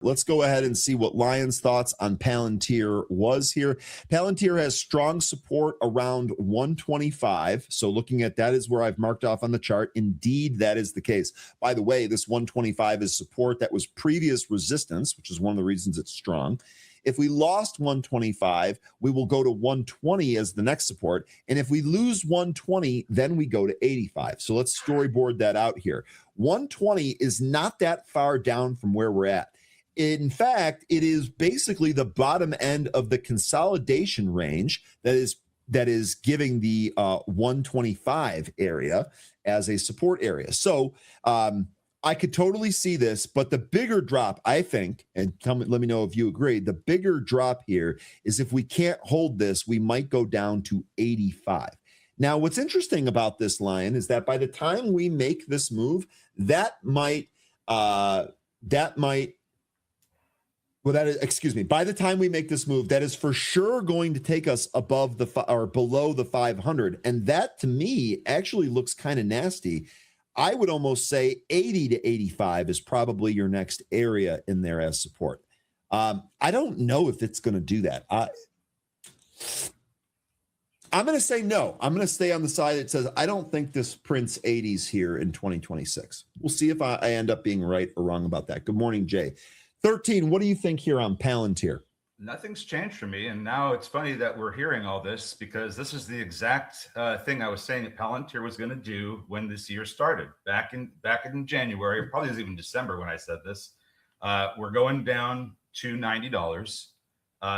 Let's go ahead and see what Lion's thoughts on Palantir was here. Palantir has strong support around 125. So looking at that is where I've marked off on the chart. Indeed, that is the case. By the way, this 125 is support that was previous resistance, which is one of the reasons it's strong. If we lost 125, we will go to 120 as the next support. And if we lose 120, then we go to 85. So let's storyboard that out here. 120 is not that far down from where we're at. In fact, it is basically the bottom end of the consolidation range that is giving the 125 area as a support area. So I could totally see this, but the bigger drop, I think, and let me know if you agree, the bigger drop here is if we can't hold this, we might go down to 85. Now, what's interesting about this, Lion, is that by the time we make this move, by the time we make this move, that is for sure going to take us above or below the 500. And that to me actually looks kind of nasty. I would almost say 80 to 85 is probably your next area in there as support. I don't know if it's going to do that. I'm going to say no. I'm going to stay on the side that says I don't think this prints 80s here in 2026. We'll see if I end up being right or wrong about that. Good morning, Jay. 13, what do you think here on Palantir? Nothing's changed for me. And now it's funny that we're hearing all this because this is the exact thing I was saying that Palantir was going to do when this year started back in January, probably it was even December when I said this. We're going down to $90.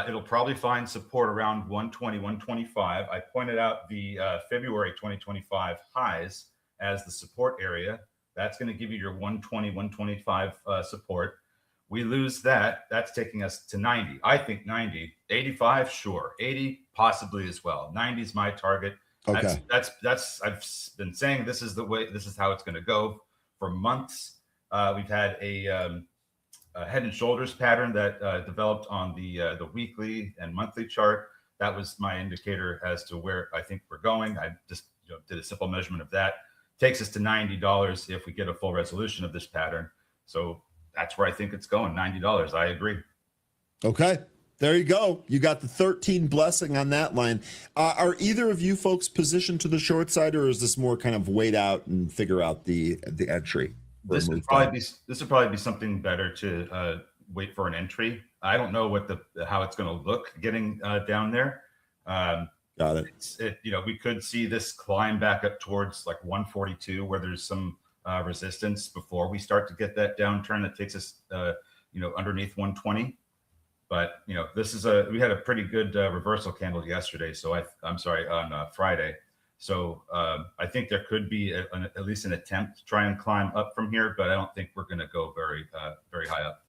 It'll probably find support around 120, 125. I pointed out the February 2025 highs as the support area. That's going to give you your 120, 125 support. We lose that. That's taking us to 90. I think 90, 85, sure. 80, possibly as well. 90 is my target. Okay. That's I've been saying this is the way, this is how it's going to go for months. We've had a head and shoulders pattern that developed on the weekly and monthly chart. That was my indicator as to where I think we're going. I just did a simple measurement of that. Takes us to $90 if we get a full resolution of this pattern. So that's where I think it's going, $90. I agree. Okay, there you go. You got the 13 blessing on that line. Are either of you folks positioned to the short side, or is this more kind of wait out and figure out the entry? This would probably be something better to wait for an entry. I don't know what how it's going to look getting down there. Got it. We could see this climb back up towards like 142, where there's some resistance before we start to get that downturn that takes us, underneath 120. But this is we had a pretty good reversal candle yesterday. So I'm sorry, on Friday. So I think there could be at least an attempt to try and climb up from here, but I don't think we're going to go very high up.